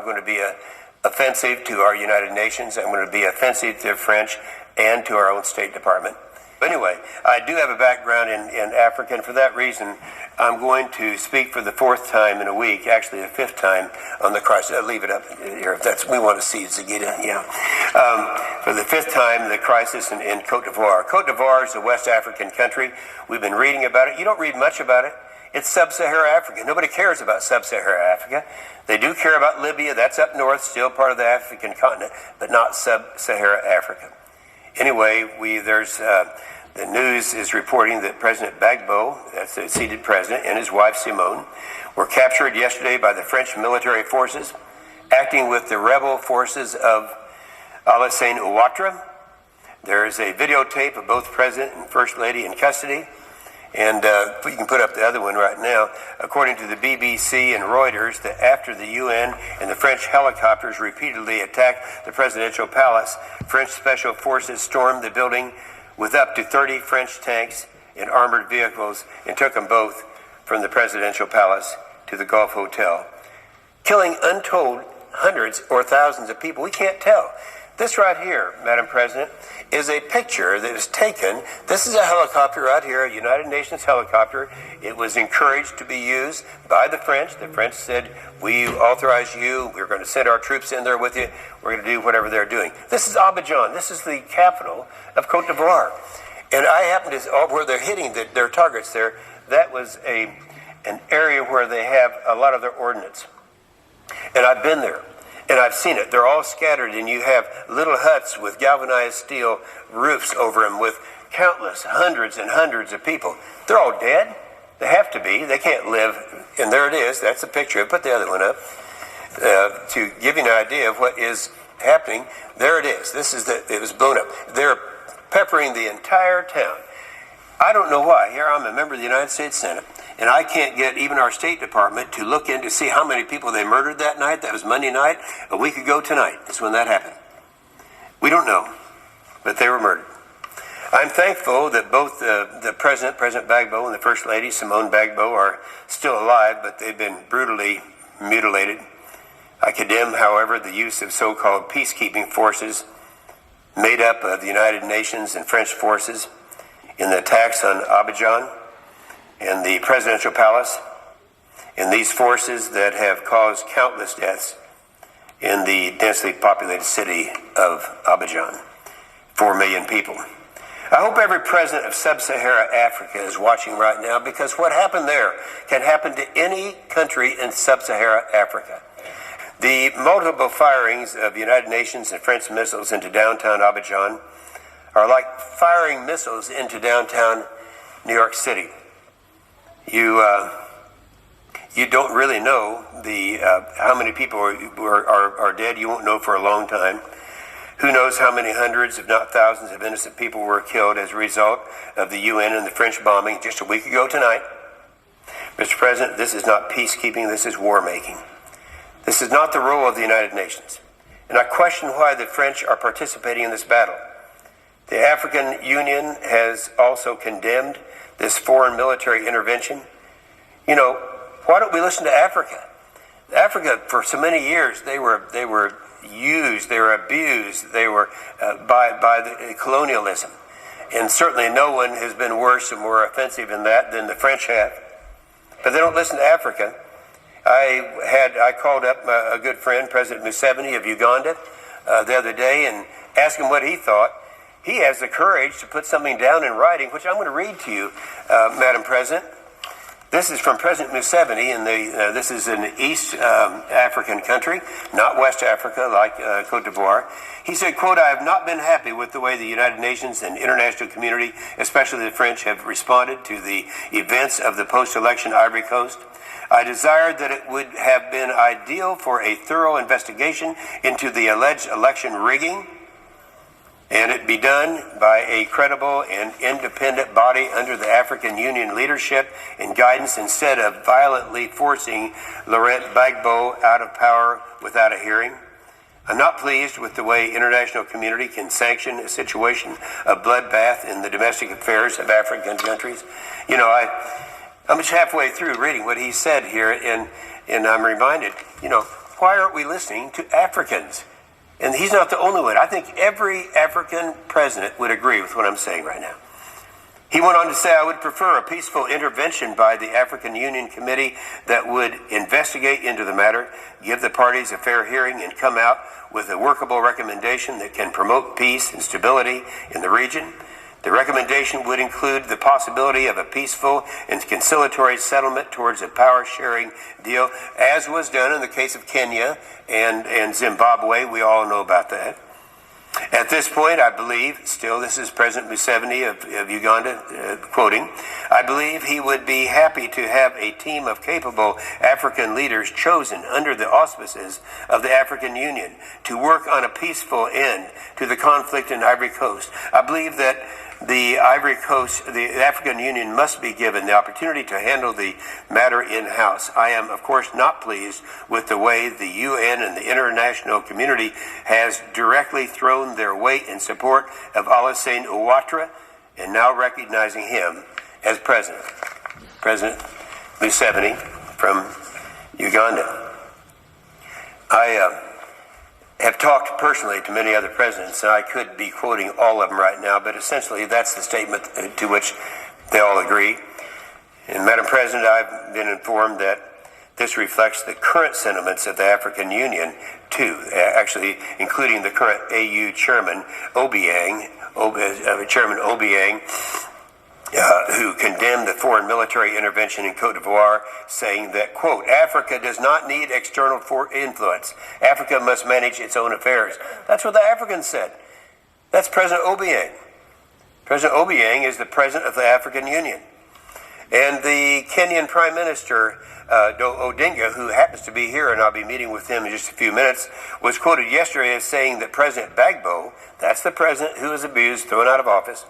going to be offensive to our United Nations. I'm going to be offensive to the French and to our own State Department. Anyway, I do have a background in Africa, and for that reason, I'm going to speak for the fourth time in a week, actually the fifth time on the crisis. I'll leave it up here if that's, we want to see Zagita, yeah. For the fifth time, the crisis in Cote d'Ivoire. Cote d'Ivoire is a West African country. We've been reading about it. You don't read much about it. It's sub-Saharan Africa. Nobody cares about sub-Saharan Africa. They do care about Libya. That's up north, still part of the African continent, but not sub-Saharan Africa. Anyway, the news is reporting that President Gbagbo, that's the seated president, and his wife Simone were captured yesterday by the French military forces, acting with the rebel forces of Alassane Ouatara. There is a videotape of both President and First Lady in custody, and you can put up the other one right now. According to the BBC and Reuters, that after the UN and the French helicopters repeatedly attacked the presidential palace, French special forces stormed the building with up to 30 French tanks and armored vehicles and took them both from the presidential palace to the Gulf Hotel, killing untold hundreds or thousands of people. We can't tell. This right here, Madam President, is a picture that was taken. This is a helicopter right here, a United Nations helicopter. It was encouraged to be used by the French. The French said, we authorize you. We're going to send our troops in there with you. We're going to do whatever they're doing. This is Abidjan. This is the capital of Cote d'Ivoire. And I happen to, where they're hitting their targets there, that was an area where they have a lot of their ordnance. And I've been there. And I've seen it. They're all scattered, and you have little huts with galvanized steel roofs over them with countless hundreds and hundreds of people. They're all dead. They have to be. They can't live. And there it is. That's the picture. Put the other one up to give you an idea of what is happening. There it is. It was blown up. They're peppering the entire town. I don't know why. Here I'm a member of the United States Senate, and I can't get even our State Department to look in to see how many people they murdered that night. That was Monday night. A week ago tonight is when that happened. We don't know, but they were murdered. I'm thankful that both the President Gbagbo, and the First Lady, Simone Gbagbo, are still alive, but they've been brutally mutilated. I condemn, however, the use of so-called peacekeeping forces made up of the United Nations and French forces in the attacks on Abidjan and the presidential palace, and these forces that have caused countless deaths in the densely populated city of Abidjan, 4 million people. I hope every president of sub-Saharan Africa is watching right now, because what happened there can happen to any country in sub-Saharan Africa. The multiple firings of United Nations and French missiles into downtown Abidjan are like firing missiles into downtown New York City. You don't really know how many people are dead. You won't know for a long time. Who knows how many hundreds, if not thousands, of innocent people were killed as a result of the UN and the French bombing just a week ago tonight. Mr. President, this is not peacekeeping. This is war making. This is not the role of the United Nations. And I question why the French are participating in this battle. The African Union has also condemned this foreign military intervention. You know, why don't we listen to Africa? Africa, for so many years, they were used, they were abused, they were by the colonialism. And certainly no one has been worse and more offensive in that than the French have. But they don't listen to Africa. I called up a good friend, President Museveni of Uganda, the other day and asked him what he thought. He has the courage to put something down in writing, which I'm going to read to you, Madam President. This is from President Museveni, and this is an East African country, not West Africa like Cote d'Ivoire. He said, quote, "I have not been happy with the way the United Nations and international community, especially the French, have responded to the events of the post-election Ivory Coast. I desired that it would have been ideal for a thorough investigation into the alleged election rigging, and it be done by a credible and independent body under the African Union leadership and guidance, instead of violently forcing Laurent Gbagbo out of power without a hearing. I'm not pleased with the way international community can sanction a situation of bloodbath in the domestic affairs of African countries." You know, I'm just halfway through reading what he said here, and I'm reminded, you know, why aren't we listening to Africans? And he's not the only one. I think every African president would agree with what I'm saying right now. He went on to say, I would prefer a peaceful intervention by the African Union Committee that would investigate into the matter, give the parties a fair hearing, and come out with a workable recommendation that can promote peace and stability in the region. The recommendation would include the possibility of a peaceful and conciliatory settlement towards a power-sharing deal, as was done in the case of Kenya and Zimbabwe. We all know about that. At this point, I believe, still this is President Museveni of Uganda quoting, I believe he would be happy to have a team of capable African leaders chosen under the auspices of the African Union to work on a peaceful end to the conflict in Ivory Coast. I believe that the Ivory Coast, the African Union must be given the opportunity to handle the matter in-house. I am, of course, not pleased with the way the UN and the international community has directly thrown their weight in support of Alassane Ouattara and now recognizing him as president. President Museveni from Uganda. I have talked personally to many other presidents, and I could be quoting all of them right now, but essentially that's the statement to which they all agree. And Madam President, I've been informed that this reflects the current sentiments of the African Union, too, actually including the current AU Chairman Obiang, Chairman Obiang, who condemned the foreign military intervention in Cote d'Ivoire, saying that, quote, Africa does not need external influence. Africa must manage its own affairs. That's what the Africans said. That's President Obiang. President Obiang is the president of the African Union. And the Kenyan Prime Minister, Odinga, who happens to be here, and I'll be meeting with him in just a few minutes, was quoted yesterday as saying that President Gbagbo, that's the president who was abused, thrown out of office,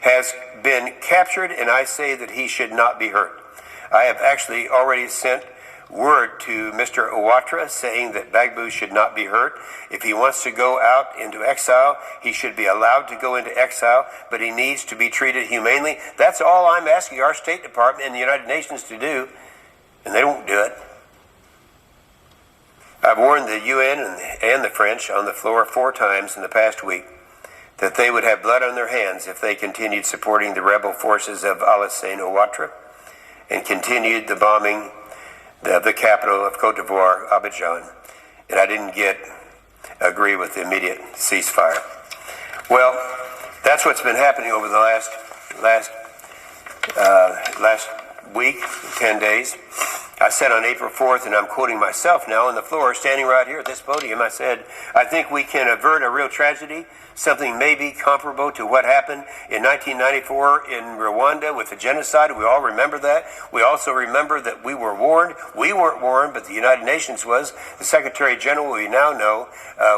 has been captured, and I say that he should not be hurt. I have actually already sent word to Mr. Ouatara saying that Gbagbo should not be hurt. If he wants to go out into exile, he should be allowed to go into exile, but he needs to be treated humanely. That's all I'm asking our State Department and the United Nations to do, and they won't do it. I've warned the UN and the French on the floor 4 times in the past week that they would have blood on their hands if they continued supporting the rebel forces of Alassane Ouattara and continued the bombing of the capital of Cote d'Ivoire, Abidjan. And I didn't agree with the immediate ceasefire. Well, that's what's been happening over the last week, 10 days. I said on April 4th, and I'm quoting myself now on the floor, standing right here at this podium, I said, I think we can avert a real tragedy, something maybe comparable to what happened in 1994 in Rwanda with the genocide. We all remember that. We also remember that we were warned. We weren't warned, but the United Nations was. The Secretary General, we now know,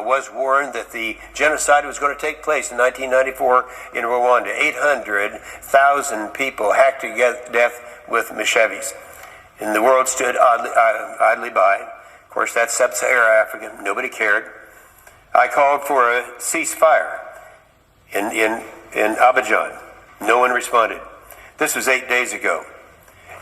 was warned that the genocide was going to take place in 1994 in Rwanda. 800,000 people hacked to death with machetes. And the world stood idly by. Of course, that's sub-Saharan Africa. Nobody cared. I called for a ceasefire in Abidjan. No one responded. This was 8 days ago.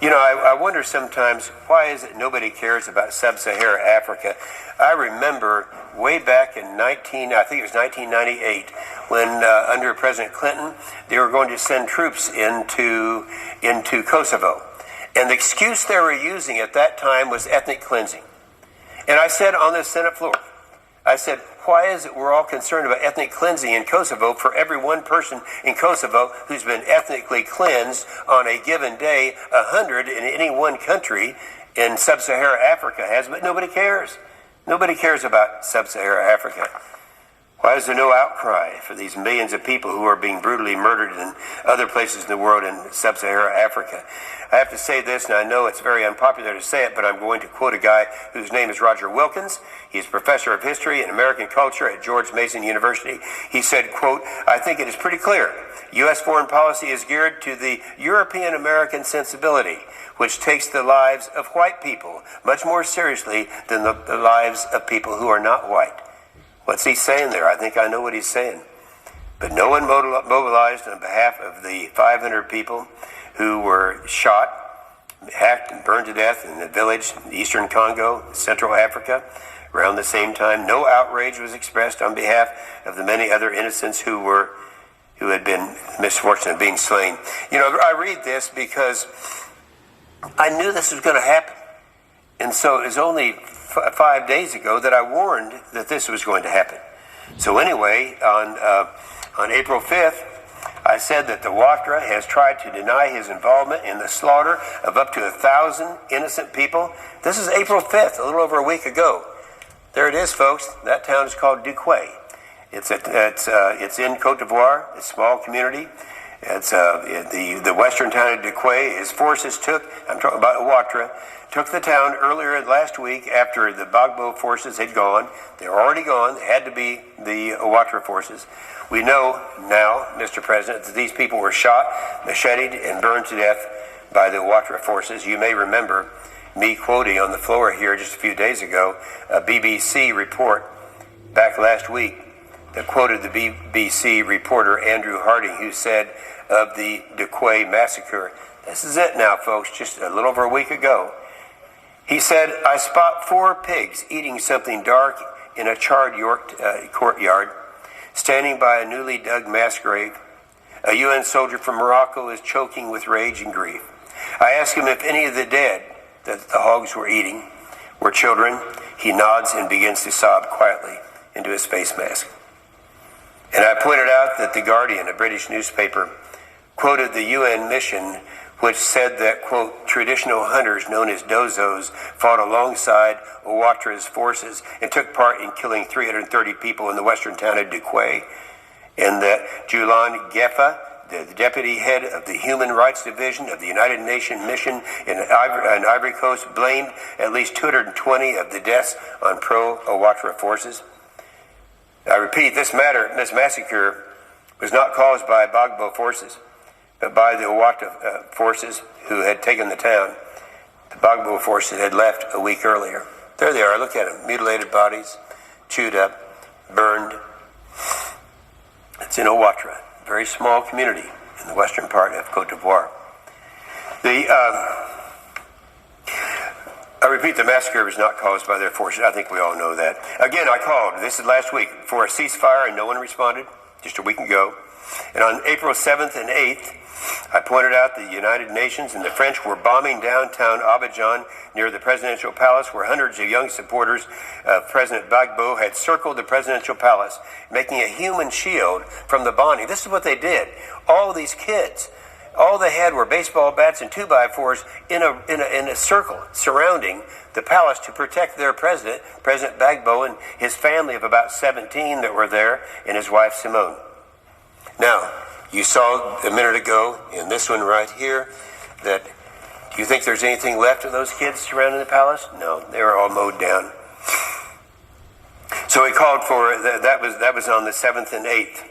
You know, I wonder sometimes, why is it nobody cares about sub-Saharan Africa? I remember way back in 1998, when under President Clinton, they were going to send troops into Kosovo. And the excuse they were using at that time was ethnic cleansing. And I said on the Senate floor, I said, why is it we're all concerned about ethnic cleansing in Kosovo for every one person in Kosovo who's been ethnically cleansed on a given day? 100 in any one country in sub-Saharan Africa has, but nobody cares. Nobody cares about sub-Saharan Africa. Why is there no outcry for these millions of people who are being brutally murdered in other places in the world in sub-Saharan Africa? I have to say this, and I know it's very unpopular to say it, but I'm going to quote a guy whose name is Roger Wilkins. He's professor of history and American culture at George Mason University. He said, quote, I think it is pretty clear. U.S. foreign policy is geared to the European-American sensibility, which takes the lives of white people much more seriously than the lives of people who are not white. What's he saying there? I think I know what he's saying. But no one mobilized on behalf of the 500 people who were shot, hacked, and burned to death in the village in eastern Congo, Central Africa, Around the same time, no outrage was expressed on behalf of the many other innocents who had been misfortunate of being slain. You know, I read this because I knew this was going to happen. And so it was only 5 days ago that I warned that this was going to happen. So anyway, on April 5th, I said that the Ouatara has tried to deny his involvement in the slaughter of up to 1,000 innocent people. This is April 5th, a little over a week ago. There it is, folks. That town is called Duquay. It's in Cote d'Ivoire. It's a small community. It's the western town of Duquay. His forces I'm talking about Ouatara, took the town earlier last week after the Gbagbo forces had gone. They were already gone. It had to be the Ouatara forces. We know now, Mr. President, that these people were shot, macheted, and burned to death by the Ouatara forces. You may remember me quoting on the floor here just a few days ago a BBC report back last week that quoted the BBC reporter Andrew Harding, who said of the Duquay massacre, this is it now, folks, just a little over a week ago. He said, I spot 4 pigs eating something dark in a charred courtyard, standing by a newly dug mass grave. A UN soldier from Morocco is choking with rage and grief. I ask him if any of the dead that the hogs were eating were children. He nods and begins to sob quietly into his face mask. And I pointed out that The Guardian, a British newspaper, quoted the UN mission which said that, quote, traditional hunters known as dozos fought alongside Ouattara's forces and took part in killing 330 people in the western town of Duquay, and that Julan Gefa, the deputy head of the Human Rights Division of the United Nations mission in Ivory Coast, blamed at least 220 of the deaths on pro-Ouattara forces. I repeat, this massacre was not caused by Gbagbo forces, but by the Ouattara forces who had taken the town. The Gbagbo forces had left a week earlier. There they are, look at them, mutilated bodies, chewed up, burned. It's in Ouatara, a very small community in the western part of Cote d'Ivoire. I repeat, the massacre was not caused by their forces. I think we all know that. Again, I called, this is last week, for a ceasefire and no one responded, just a week ago. And on April 7th and 8th, I pointed out the United Nations and the French were bombing downtown Abidjan near the presidential palace, where hundreds of young supporters of President Gbagbo had circled the presidential palace, making a human shield from the bombing. This is what they did. All these kids, all they had were baseball bats and 2x4s in a circle surrounding the palace to protect their president, President Gbagbo, and his family of about 17 that were there, and his wife Simone. Now, you saw a minute ago in this one right here that, do you think there's anything left of those kids surrounding the palace? No, they were all mowed down. So he called for, that was on the 7th and 8th.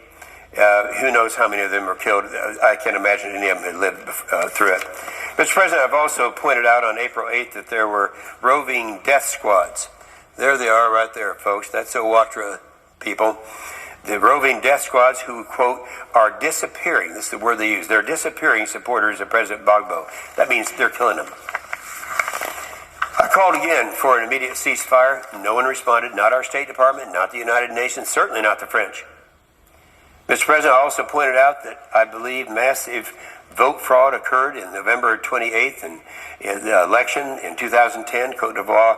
Who knows how many of them were killed? I can't imagine any of them had lived through it. Mr. President, I've also pointed out on April 8th that there were roving death squads. There they are right there, folks. That's the Ouattara people. The roving death squads who, quote, are disappearing. This is the word they use. They're disappearing supporters of President Gbagbo. That means they're killing them. I called again for an immediate ceasefire. No one responded. Not our State Department, not the United Nations, certainly not the French. Mr. President, I also pointed out that I believe massive vote fraud occurred in November 28th in the election in 2010, Cote d'Ivoire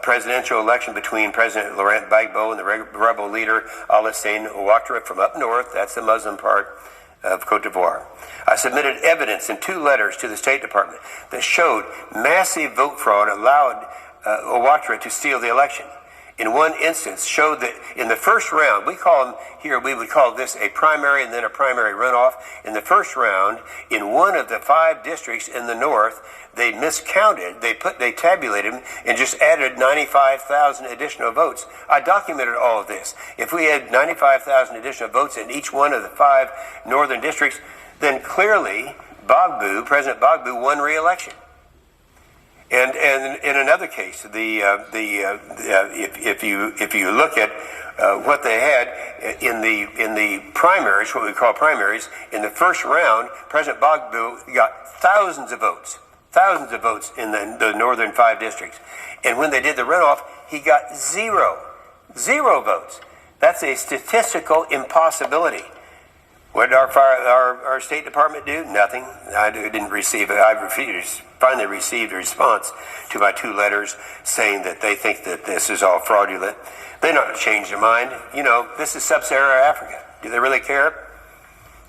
presidential election between President Laurent Gbagbo and the rebel leader Alassane Ouattara from up north. That's the Muslim part of Cote d'Ivoire. I submitted evidence in 2 letters to the State Department that showed massive vote fraud allowed Ouattara to steal the election. In one instance, showed that in the first round, we would call this a primary and then a primary runoff. In the first round, in one of the 5 districts in the north, they miscounted, they tabulated them and just added 95,000 additional votes. I documented all of this. If we had 95,000 additional votes in each one of the 5 northern districts, then clearly President Gbagbo won re-election. And in another case, if you look at what they had in the primaries, what we call primaries, in the first round, President Gbagbo got thousands of votes in the northern 5 districts. And when they did the runoff, he got zero votes. That's a statistical impossibility. What did our State Department do? Nothing. I didn't receive it. I finally received a response to my 2 letters saying that they think that this is all fraudulent. They're not going to change their mind. You know, this is sub-Saharan Africa. Do they really care?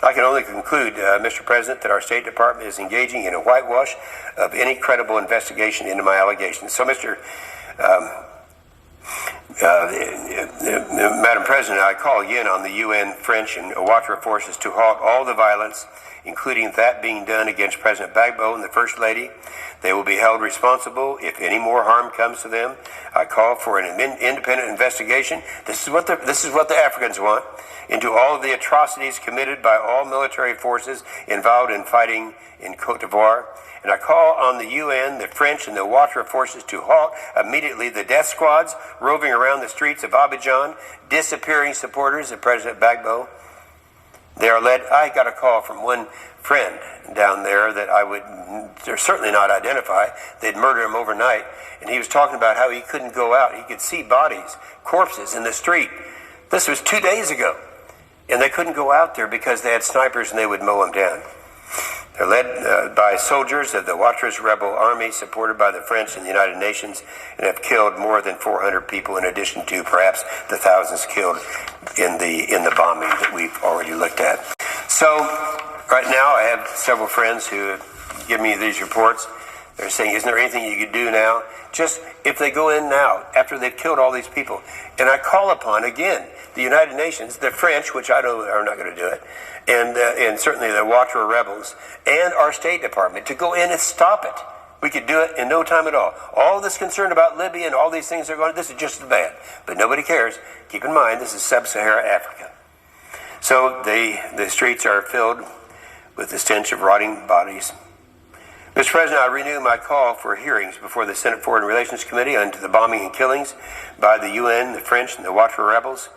I can only conclude, Mr. President, that our State Department is engaging in a whitewash of any credible investigation into my allegations. So, Madam President, I call again on the UN, French, and Ouatara forces to halt all the violence, including that being done against President Gbagbo and the First Lady. They will be held responsible if any more harm comes to them. I call for an independent investigation. This is what the Africans want, into all of the atrocities committed by all military forces involved in fighting in Cote d'Ivoire. And I call on the UN, the French, and the Ouatara forces to halt immediately the death squads roving around the streets of Abidjan, disappearing supporters of President Gbagbo. They are led. I got a call from one friend down there that they're certainly not identify. They'd murdered him overnight, and he was talking about how he couldn't go out. He could see bodies, corpses in the street. This was 2 days ago, and they couldn't go out there because they had snipers and they would mow them down. They're led by soldiers of the Ouattara's rebel army, supported by the French and the United Nations, and have killed more than 400 people, in addition to perhaps the thousands killed in the bombing that we've already looked at. So, right now, I have several friends who give me these reports. They're saying, isn't there anything you could do now? Just if they go in now, after they've killed all these people. And I call upon, again, the United Nations, the French, which I know are not going to do it, and certainly the Ouattara rebels, and our State Department to go in and stop it. We could do it in no time at all. All this concern about Libya and all these things are going, this is just as bad. But nobody cares. Keep in mind, this is sub-Saharan Africa. So the streets are filled with the stench of rotting bodies. Mr. President, I renew my call for hearings before the Senate Foreign Relations Committee into the bombing and killings by the UN, the French, and the Ouattara rebels,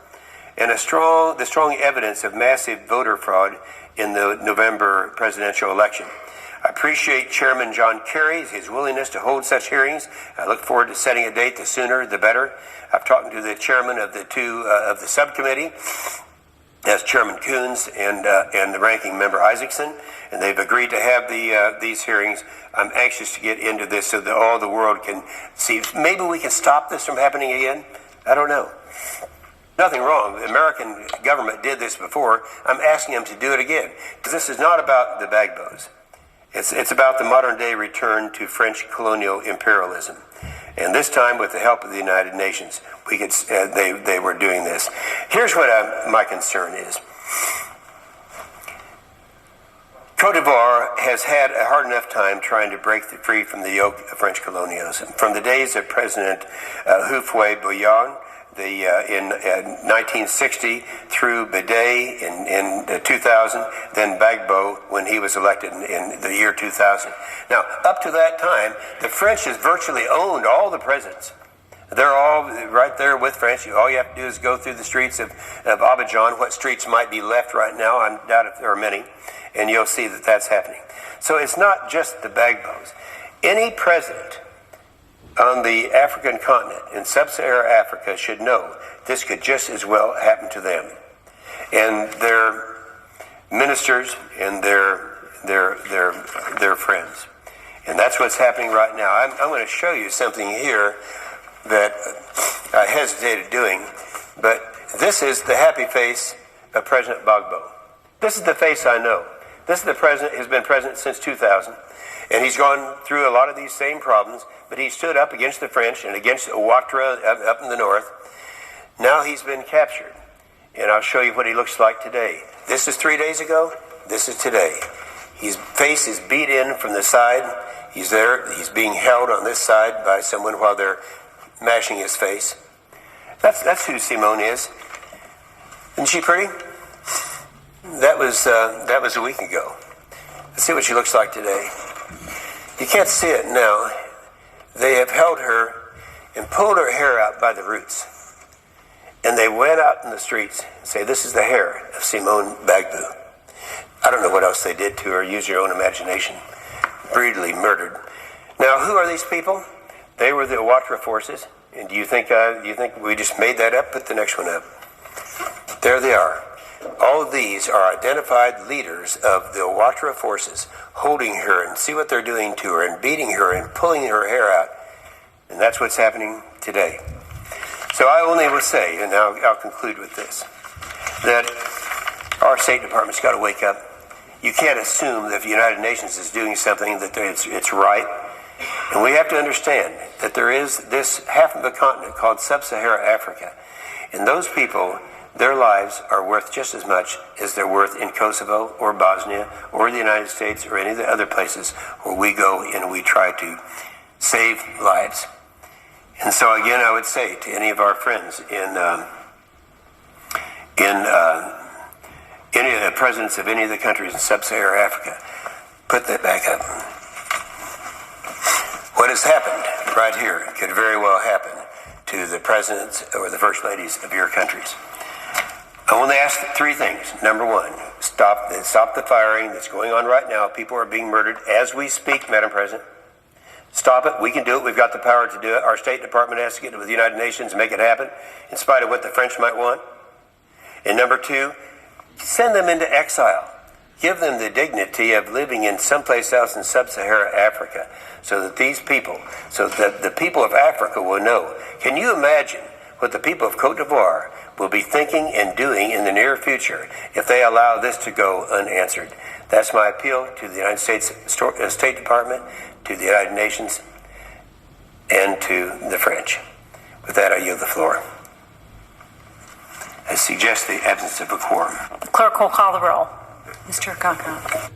and the strong evidence of massive voter fraud in the November presidential election. I appreciate Chairman John Kerry's his willingness to hold such hearings. I look forward to setting a date. The sooner, the better. I've talked to the chairman of the subcommittee, as Chairman Coons and the ranking member Isaacson, and they've agreed to have these hearings. I'm anxious to get into this so that all the world can see. Maybe we can stop this from happening again. I don't know. Nothing wrong. The American government did this before. I'm asking them to do it again. This is not about the Gbagbos. It's about the modern-day return to French colonial imperialism. And this time, with the help of the United Nations, they were doing this. Here's what my concern is. Cote d'Ivoire has had a hard enough time trying to break free from the yoke of French colonialism. From the days of President Houphouët-Boigny in 1960 through Bidet in 2000, then Gbagbo when he was elected in the year 2000. Now, up to that time, the French has virtually owned all the presidents. They're all right there with France. All you have to do is go through the streets of Abidjan, what streets might be left right now, I doubt if there are many, and you'll see that that's happening. So it's not just the Gbagbos. Any president on the African continent, in sub-Saharan Africa, should know this could just as well happen to them. And their ministers and their friends. And that's what's happening right now. I'm going to show you something here that I hesitated doing, but this is the happy face of President Gbagbo. This is the face I know. This is the president who's been president since 2000, and he's gone through a lot of these same problems, but he stood up against the French and against Ouattara up in the north. Now he's been captured, and I'll show you what he looks like today. This is 3 days ago. This is today. His face is beat in from the side. He's there. He's being held on this side by someone while they're mashing his face. That's who Simone is. Isn't she pretty? That was a week ago. Let's see what she looks like today. You can't see it now. They have held her and pulled her hair out by the roots. And they went out in the streets and say, this is the hair of Simone Gbagbo. I don't know what else they did to her. Use your own imagination. Brutally murdered. Now, who are these people? They were the Ouattara forces And do you think we just made that up? Put the next one up. There they are. All of these are identified leaders of the Ouatara forces, holding her, and see what they're doing to her, and beating her, and pulling her hair out. And that's what's happening today. So I only will say, and I'll conclude with this, that our State Department's got to wake up. You can't assume that if the United Nations is doing something that it's right. And we have to understand that there is this half of the continent called sub-Saharan Africa. And those people, their lives are worth just as much as they're worth in Kosovo or Bosnia or the United States or any of the other places where we go and we try to save lives. And so again, I would say to any of our friends in any of the presidents of any of the countries in sub-Saharan Africa, put that back up. What has happened right here could very well happen to the presidents or the first ladies of your countries. I want to ask three things. Number one, stop the firing that's going on right now. People are being murdered as we speak, Madam President. Stop it. We can do it. We've got the power to do it. Our State Department has to get with the United Nations and make it happen, in spite of what the French might want. And number two, send them into exile. Give them the dignity of living in someplace else in sub-Saharan Africa, so that the people of Africa will know. Can you imagine what the people of Cote d'Ivoire will be thinking and doing in the near future if they allow this to go unanswered? That's my appeal to the United States State Department, to the United Nations, and to the French. With that, I yield the floor. I suggest the absence of a quorum. The clerk will call the roll. Mr. Kaka.